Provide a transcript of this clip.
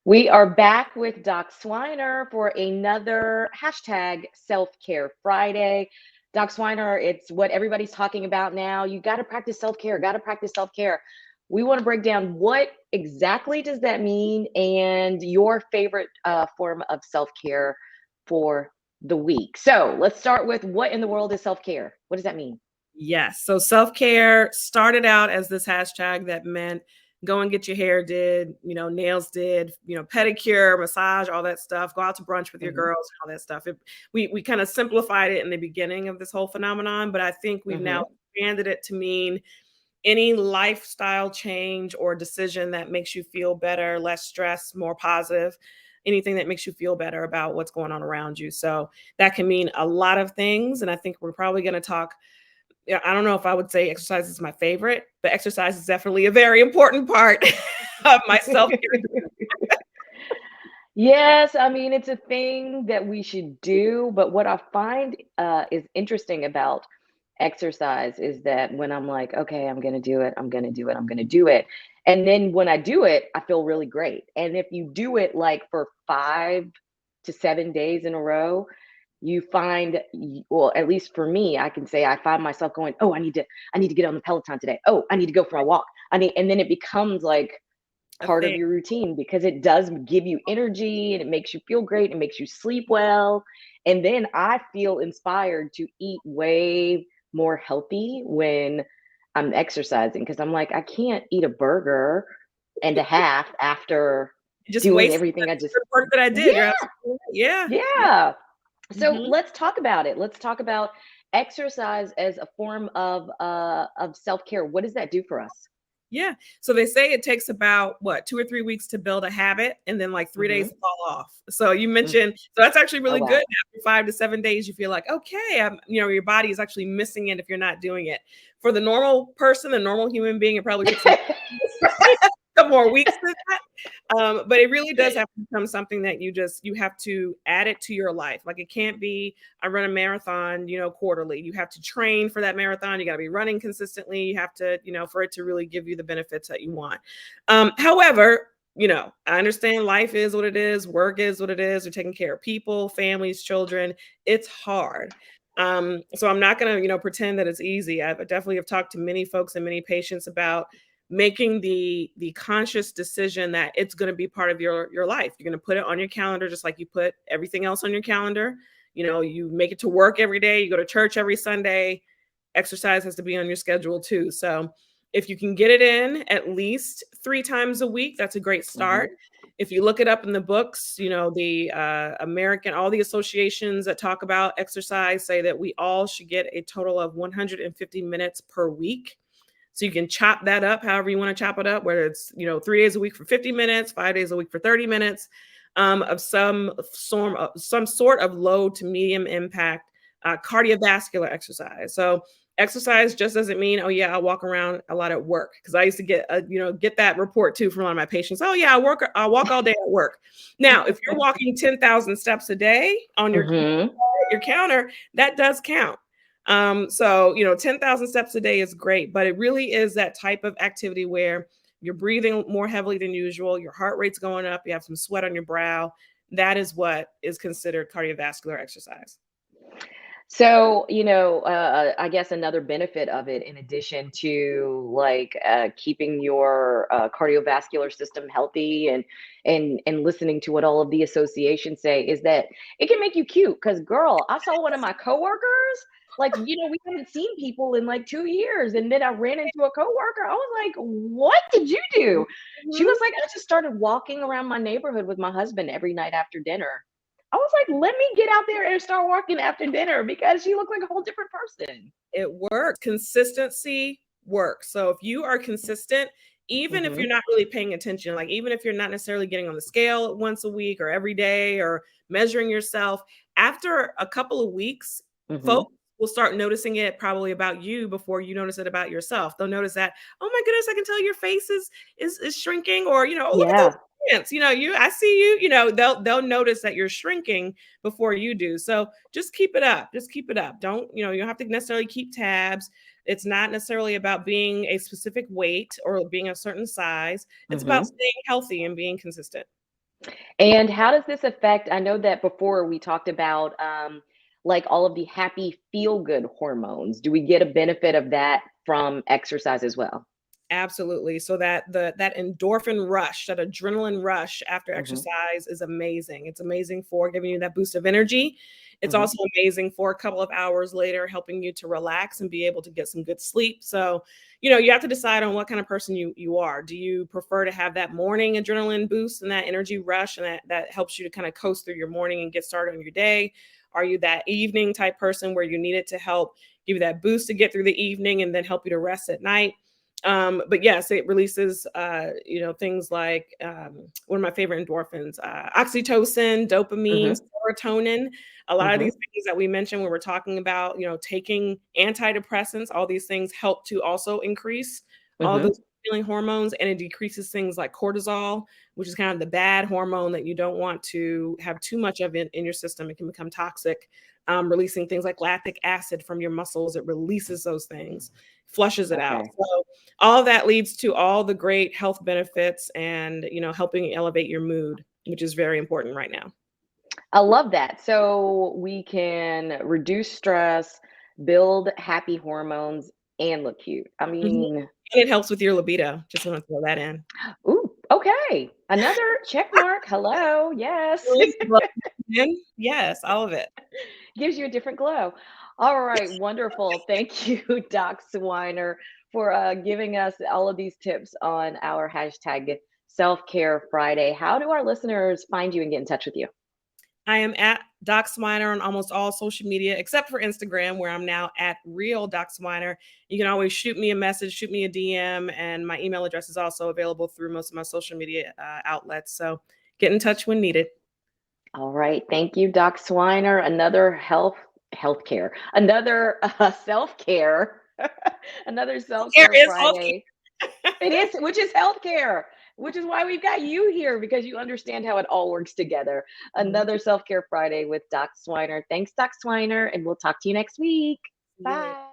We are back with Doc Swiner for another hashtag Self Care Friday. Doc Swiner, it's what everybody's talking about now. You got to practice self care, got to practice self care. We want to break down what exactly does that mean and your favorite form of self care for the week. So let's start with what in the world is self care? What does that mean? Yes. So self-care started out as this hashtag that meant go and get your hair did, nails did, pedicure, massage, all that stuff, go out to brunch with your Hmm. girls, all that stuff. We kind of simplified it in the beginning of this whole phenomenon, but I think we've now Hmm. expanded it to mean any lifestyle change or decision that makes you feel better, less stress, more positive, anything that makes you feel better about what's going on around you. So that can mean a lot of things. And I think we're probably going to talk. Yeah, I don't know if I would say exercise is my favorite, but exercise is definitely a very important part of my self-care. Yes, I mean, it's a thing that we should do, but what I find is interesting about exercise is that when I'm like, okay, I'm going to do it, I'm going to do it, I'm going to do it. And then when I do it, I feel really great. And if you do it like for 5 to 7 days in a row, you find, well, at least for me, I can say I find myself going, oh, I need to get on the Peloton today. Oh, I need to go for a walk. And then it becomes like A part of thing. your routine because it does give you energy and it makes you feel great. It makes you sleep well. And then I feel inspired to eat way more healthy when I'm exercising because I'm like, I can't eat a burger and a half after Just doing wasting everything I just, the work that I yeah, did. You're absolutely right. Yeah. Yeah. yeah. So Mhm. let's talk about it. Let's talk about exercise as a form of self-care. What does that do for us? Yeah. So they say it takes about what 2 or 3 weeks to build a habit and then like 3 days Hmm. to fall off. So you mentioned, so that's actually Oh, really good. wow. After 5 to 7 days, you feel like, okay, your body is actually missing it if you're not doing it. For the normal person, the normal human being, it probably takes them a couple more weeks than that. But it really does have to become something that you have to add it to your life. Like it can't be I run a marathon, quarterly. You have to train for that marathon. You got to be running consistently. You have to, for it to really give you the benefits that you want. However, I understand life is what it is, work is what it is. We're taking care of people, families, children. It's hard. So I'm not going to, pretend that it's easy. I definitely have talked to many folks and many patients about making the conscious decision that it's going to be part of your life. You're going to put it on your calendar just like you put everything else on your calendar. You make it to work every day, you go to church every Sunday. Exercise has to be on your schedule too. So if you can get it in at least 3 times a week, that's a great Hmm. start. If you look it up in the books, the American, all the associations that talk about exercise say that we all should get a total of 150 minutes per week. So you can chop that up however you want to chop it up, whether it's, 3 days a week for 50 minutes, 5 days a week for 30 minutes, of some sort of low to medium impact cardiovascular exercise. So exercise just doesn't mean, oh yeah, I'll walk around a lot at work. Cause I used to get that report too from a lot of my patients. Oh yeah, I'll walk all day at work. Now, if you're walking 10,000 steps a day on Hmm. your counter, that does count. So 10,000 steps a day is great, but it really is that type of activity where you're breathing more heavily than usual, your heart rate's going up, you have some sweat on your brow. That is what is considered cardiovascular exercise. So, I guess another benefit of it, in addition to like keeping your cardiovascular system healthy and listening to what all of the associations say, is that it can make you cute. Because, girl, I saw one of my coworkers. Like, we haven't seen people in like 2 years, and then I ran into a coworker. I was like, "What did you do?" She was Mhm. like, "I just started walking around my neighborhood with my husband every night after dinner." I was like, let me get out there and start working after dinner because she looked like a whole different person. It works. Consistency works. So if you are consistent, even if you're Mhm. not really paying attention, like even if you're not necessarily getting on the scale once a week or every day or measuring yourself, after a couple of weeks, Mhm. folks will start noticing it probably about you before you notice it about yourself. They'll notice that, oh my goodness, I can tell your face is shrinking, or oh, look at those Yeah. pants. I see you, they'll notice that you're shrinking before you do. So just keep it up. Just keep it up. You don't have to necessarily keep tabs. It's not necessarily about being a specific weight or being a certain size. It's about Mhm. staying healthy and being consistent. And how does this affect I know that before we talked about, like, all of the happy feel-good hormones. Do we get a benefit of that from exercise as well? Absolutely. So that endorphin rush, that adrenaline rush after Mhm, exercise is amazing. It's amazing for giving you that boost of energy. It's mhm. also amazing for a couple of hours later helping you to relax and be able to get some good sleep. So, you have to decide on what kind of person you are. Do you prefer to have that morning adrenaline boost and that energy rush and that helps you to kind of coast through your morning and get started on your day? Are you that evening type person where you need it to help give you that boost to get through the evening and then help you to rest at night? But yes, it releases, things like one of my favorite endorphins, oxytocin, dopamine, Mhm, serotonin. A lot of these mhm, things that we mentioned when we're talking about, taking antidepressants, all these things help to also increase all mhm. those feeling hormones, and it decreases things like cortisol, which is kind of the bad hormone that you don't want to have too much of in your system. It can become toxic. Releasing things like lactic acid from your muscles, it releases those things, flushes it out. Okay. So all of that leads to all the great health benefits and, helping elevate your mood, which is very important right now. I love that. So we can reduce stress, build happy hormones, and look cute. I Mhm. mean, And it helps with your libido. Just want to throw that in. ooh, okay. Another check mark. Hello. Yes. Release the blood. Yes, all of it. Gives you a different glow. All right. Wonderful. Thank you, Doc Swiner, for giving us all of these tips on our hashtag Self Care Friday. How do our listeners find you and get in touch with you? I am at Doc Swiner on almost all social media except for Instagram, where I'm now at Real Doc Swiner. You can always shoot me a message, shoot me a DM, and my email address is also available through most of my social media outlets. So get in touch when needed. All right. Thank you, Doc Swiner. Another healthcare, another self-care, another Care self-care is healthy. Friday. It is, which is healthcare, which is why we've got you here because you understand how it all works together. Another self-care Friday with Doc Swiner. Thanks, Doc Swiner, and we'll talk to you next week. See you later. Bye.